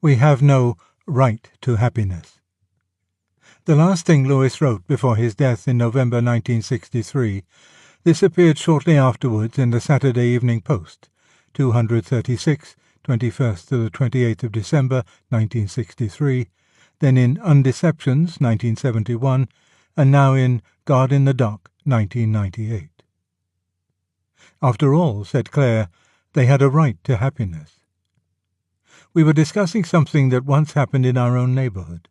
We have no right to happiness. The last thing Lewis wrote before his death in November 1963, this appeared shortly afterwards in the Saturday Evening Post, 236, 21st to the 28th of December 1963, then in Undeceptions 1971, and now in God in the Dock 1998. After all, said Claire, they had a right to happiness. We were discussing something that once happened in our own neighbourhood.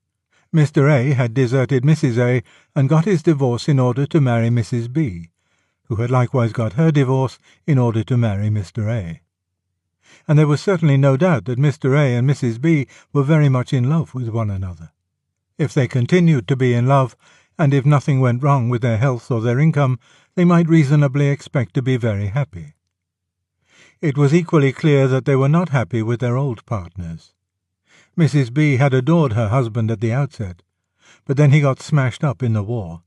Mr. A had deserted Mrs. A and got his divorce in order to marry Mrs. B, who had likewise got her divorce in order to marry Mr. A. And there was certainly no doubt that Mr. A and Mrs. B were very much in love with one another. If they continued to be in love, and if nothing went wrong with their health or their income, they might reasonably expect to be very happy. It was equally clear that they were not happy with their old partners. Mrs. B had adored her husband at the outset, but then he got smashed up in the war.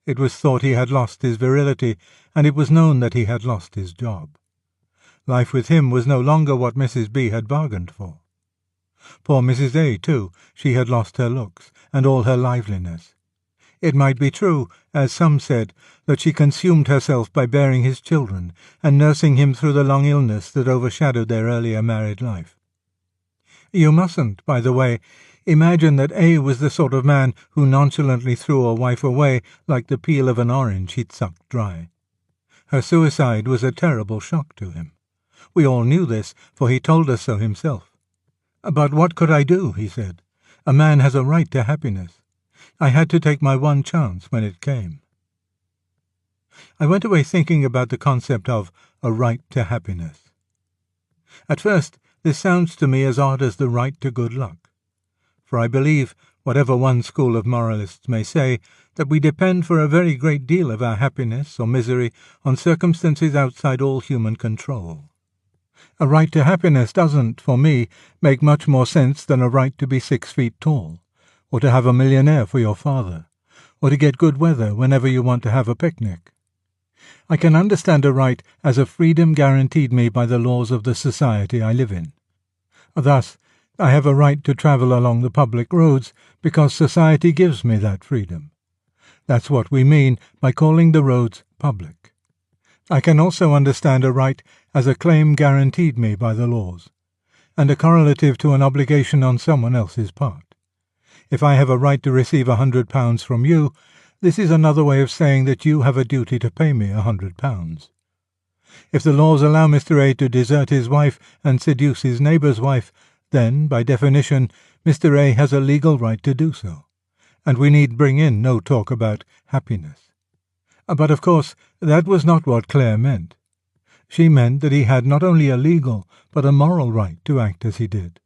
It was thought he had lost his virility, and it was known that he had lost his job. Life with him was no longer what Mrs. B had bargained for. Poor Mrs. A, too, she had lost her looks, and all her liveliness. It might be true, as some said, that she consumed herself by bearing his children, and nursing him through the long illness that overshadowed their earlier married life. You mustn't, by the way, imagine that A was the sort of man who nonchalantly threw a wife away like the peel of an orange he'd sucked dry. Her suicide was a terrible shock to him. We all knew this, for he told us so himself. "But what could I do?" he said. "A man has a right to happiness. I had to take my one chance when it came." I went away thinking about the concept of a right to happiness. At first, this sounds to me as odd as the right to good luck. For I believe, whatever one school of moralists may say, that we depend for a very great deal of our happiness or misery on circumstances outside all human control. A right to happiness doesn't, for me, make much more sense than a right to be 6 feet tall, or to have a millionaire for your father, or to get good weather whenever you want to have a picnic. I can understand a right as a freedom guaranteed me by the laws of the society I live in. Thus, I have a right to travel along the public roads because society gives me that freedom. That's what we mean by calling the roads public. I can also understand a right as a claim guaranteed me by the laws, and a correlative to an obligation on someone else's part. If I have a right to receive £100 from you, this is another way of saying that you have a duty to pay me £100. If the laws allow Mr. A to desert his wife and seduce his neighbour's wife, then, by definition, Mr. A has a legal right to do so, and we need bring in no talk about happiness. But, of course, that was not what Claire meant. She meant that he had not only a legal, but a moral right to act as he did.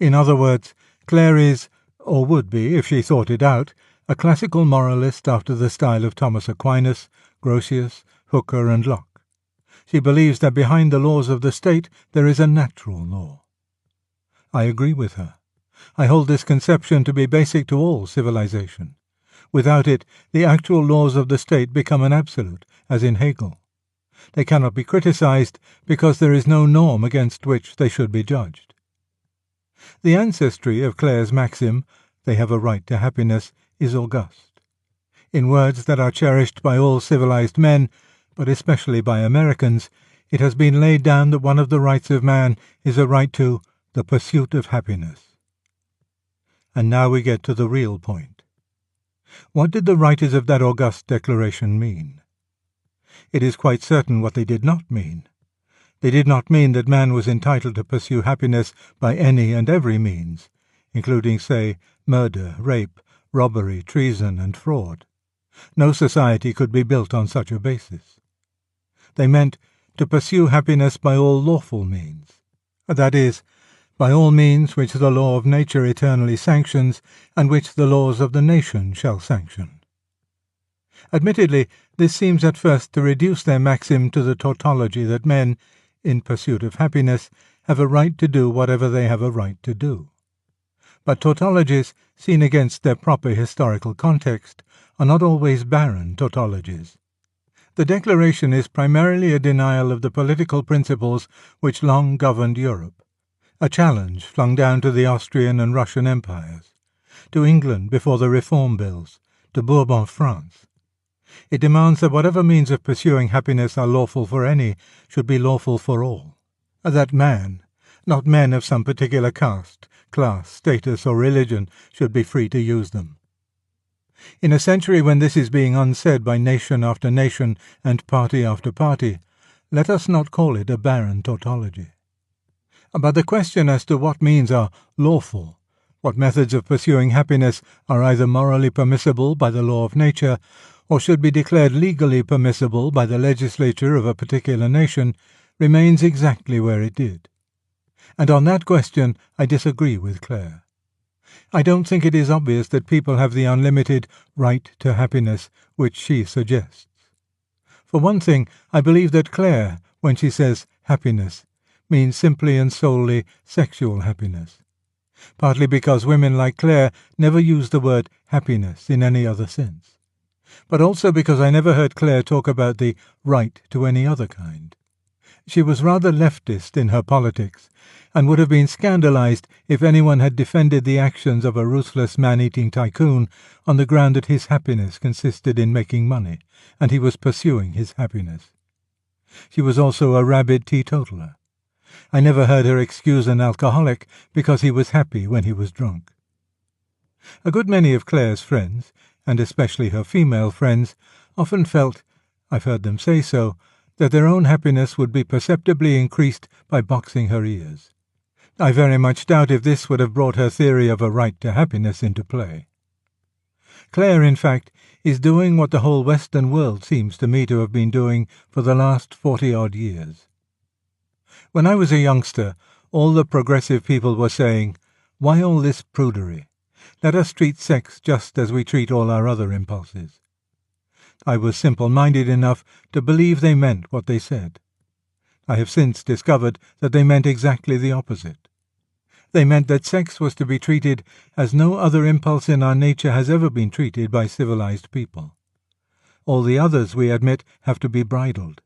In other words, Claire is, or would be if she thought it out, a classical moralist after the style of Thomas Aquinas, Grotius, Hooker and Locke. She believes that behind the laws of the state there is a natural law. I agree with her. I hold this conception to be basic to all civilization. Without it, the actual laws of the state become an absolute, as in Hegel. They cannot be criticized because there is no norm against which they should be judged. The ancestry of Claire's maxim, "They have a right to happiness," is august. In words that are cherished by all civilized men, but especially by Americans, it has been laid down that one of the rights of man is a right to the pursuit of happiness. And now we get to the real point. What did the writers of that august declaration mean? It is quite certain what they did not mean. They did not mean that man was entitled to pursue happiness by any and every means, including, say, murder, rape, robbery, treason, and fraud. No society could be built on such a basis. They meant to pursue happiness by all lawful means, that is, by all means which the law of nature eternally sanctions, and which the laws of the nation shall sanction. Admittedly, this seems at first to reduce their maxim to the tautology that men, in pursuit of happiness, have a right to do whatever they have a right to do. But tautologies, seen against their proper historical context, are not always barren tautologies. The Declaration is primarily a denial of the political principles which long governed Europe, a challenge flung down to the Austrian and Russian empires, to England before the Reform Bills, to Bourbon France. It demands that whatever means of pursuing happiness are lawful for any should be lawful for all, that man, not men of some particular caste, class, status, or religion, should be free to use them. In a century when this is being unsaid by nation after nation and party after party, let us not call it a barren tautology. But the question as to what means are lawful, what methods of pursuing happiness are either morally permissible by the law of nature, or should be declared legally permissible by the legislature of a particular nation, remains exactly where it did. And on that question I disagree with Clare. I don't think it is obvious that people have the unlimited right to happiness which she suggests. For one thing, I believe that Clare, when she says happiness, means simply and solely sexual happiness, partly because women like Clare never use the word happiness in any other sense, but also because I never heard Clare talk about the right to any other kind. She was rather leftist in her politics, and would have been scandalized if anyone had defended the actions of a ruthless man-eating tycoon on the ground that his happiness consisted in making money, and he was pursuing his happiness. She was also a rabid teetotaler. I never heard her excuse an alcoholic because he was happy when he was drunk. A good many of Clare's friends, and especially her female friends, often felt, I've heard them say so, that their own happiness would be perceptibly increased by boxing her ears. I very much doubt if this would have brought her theory of a right to happiness into play. Clare, in fact, is doing what the whole Western world seems to me to have been doing for the last 40-odd years. When I was a youngster, all the progressive people were saying, "Why all this prudery? Let us treat sex just as we treat all our other impulses." I was simple-minded enough to believe they meant what they said. I have since discovered that they meant exactly the opposite. They meant that sex was to be treated as no other impulse in our nature has ever been treated by civilized people. All the others, we admit, have to be bridled.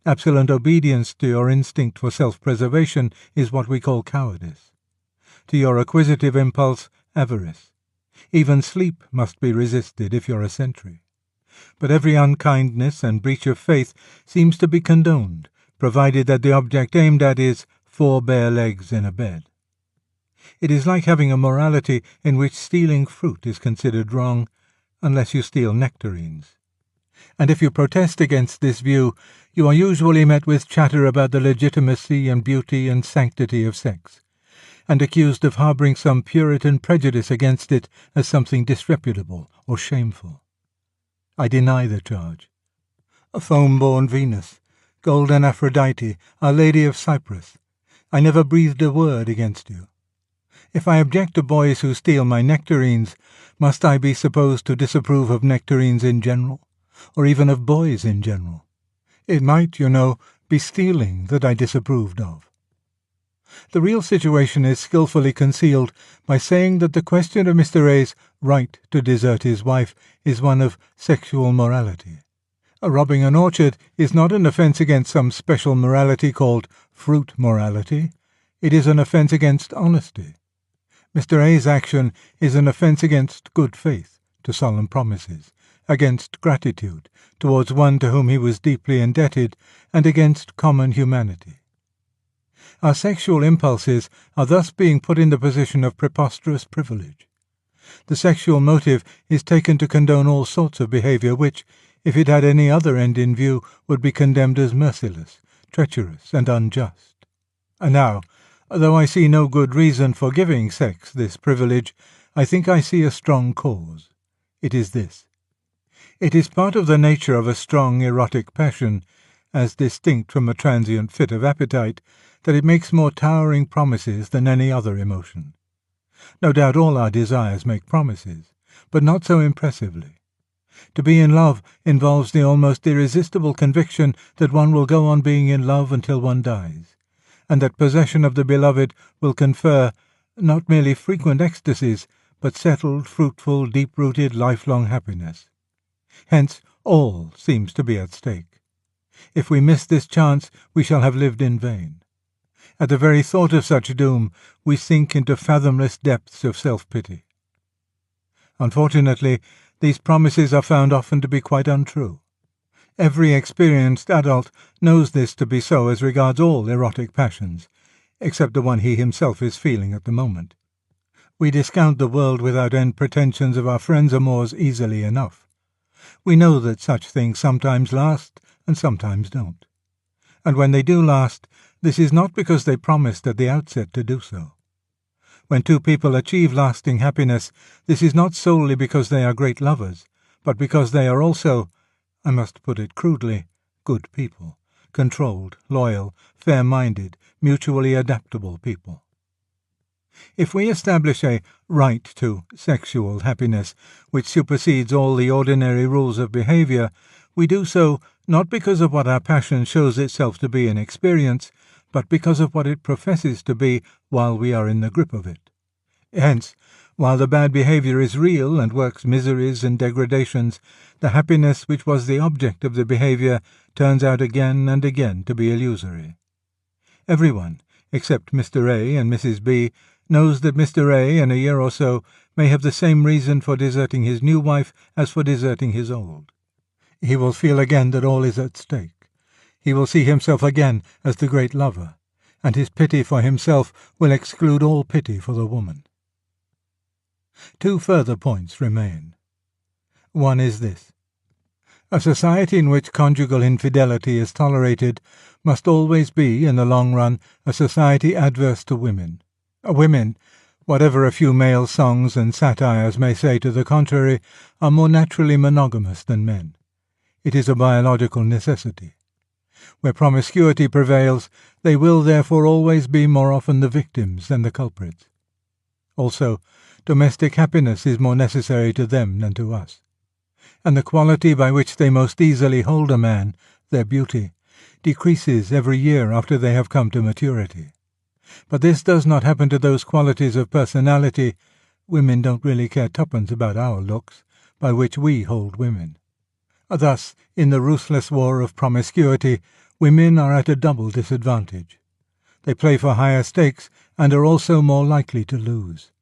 Absolute obedience to your instinct for self-preservation is what we call cowardice. To your acquisitive impulse, avarice. Even sleep must be resisted if you're a sentry. But every unkindness and breach of faith seems to be condoned, provided that the object aimed at is 4 bare legs in a bed. It is like having a morality in which stealing fruit is considered wrong, unless you steal nectarines. And if you protest against this view, you are usually met with chatter about the legitimacy and beauty and sanctity of sex, and accused of harbouring some Puritan prejudice against it as something disreputable or shameful. I deny the charge. A foam-born Venus, golden Aphrodite, Our Lady of Cyprus, I never breathed a word against you. If I object to boys who steal my nectarines, must I be supposed to disapprove of nectarines in general, or even of boys in general? It might, you know, be stealing that I disapproved of. The real situation is skilfully concealed by saying that the question of Mr. A's right to desert his wife is one of sexual morality. Robbing an orchard is not an offence against some special morality called fruit morality. It is an offence against honesty. Mr. A's action is an offence against good faith, to solemn promises, against gratitude towards one to whom he was deeply indebted, and against common humanity. Our sexual impulses are thus being put in the position of preposterous privilege. The sexual motive is taken to condone all sorts of behaviour which, if it had any other end in view, would be condemned as merciless, treacherous, and unjust. And now, though I see no good reason for giving sex this privilege, I think I see a strong cause. It is this. It is part of the nature of a strong erotic passion, as distinct from a transient fit of appetite, that it makes more towering promises than any other emotion. No doubt all our desires make promises, but not so impressively. To be in love involves the almost irresistible conviction that one will go on being in love until one dies, and that possession of the beloved will confer not merely frequent ecstasies, but settled, fruitful, deep-rooted, lifelong happiness. Hence all seems to be at stake. If we miss this chance, we shall have lived in vain. At the very thought of such doom, we sink into fathomless depths of self-pity. Unfortunately, these promises are found often to be quite untrue. Every experienced adult knows this to be so as regards all erotic passions, except the one he himself is feeling at the moment. We discount the world without end pretensions of our friends' amours easily enough. We know that such things sometimes last and sometimes don't. And when they do last, this is not because they promised at the outset to do so. When two people achieve lasting happiness, this is not solely because they are great lovers, but because they are also, I must put it crudely, good people, controlled, loyal, fair-minded, mutually adaptable people. If we establish a right to sexual happiness which supersedes all the ordinary rules of behavior, we do so not because of what our passion shows itself to be in experience, but because of what it professes to be while we are in the grip of it. Hence, while the bad behavior is real and works miseries and degradations, the happiness which was the object of the behavior turns out again and again to be illusory. Everyone, except Mr. A and Mrs. B, knows that Mr. A in a year or so may have the same reason for deserting his new wife as for deserting his old. He will feel again that all is at stake. He will see himself again as the great lover, and his pity for himself will exclude all pity for the woman. Two further points remain. One is this. A society in which conjugal infidelity is tolerated must always be, in the long run, a society adverse to women. Women, whatever a few male songs and satires may say to the contrary, are more naturally monogamous than men. It is a biological necessity. Where promiscuity prevails, they will therefore always be more often the victims than the culprits. Also, domestic happiness is more necessary to them than to us. And the quality by which they most easily hold a man, their beauty, decreases every year after they have come to maturity. But this does not happen to those qualities of personality — women don't really care twopence about our looks — by which we hold women. Thus, in the ruthless war of promiscuity, women are at a double disadvantage. They play for higher stakes and are also more likely to lose.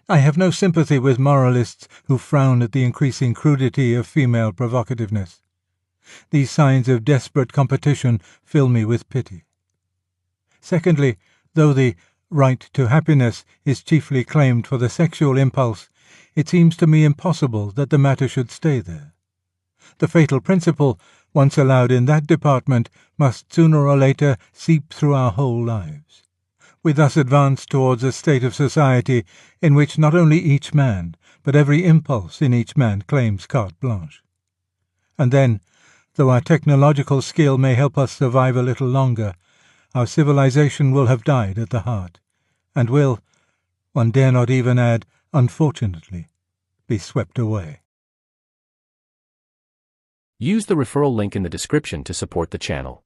I have no sympathy with moralists who frown at the increasing crudity of female provocativeness. These signs of desperate competition fill me with pity. Secondly, though the right to happiness is chiefly claimed for the sexual impulse, it seems to me impossible that the matter should stay there. The fatal principle, once allowed in that department, must sooner or later seep through our whole lives. We thus advance towards a state of society in which not only each man, but every impulse in each man claims carte blanche. And then, though our technological skill may help us survive a little longer, our civilization will have died at the heart, and will, one dare not even add, unfortunately, be swept away. Use the referral link in the description to support the channel.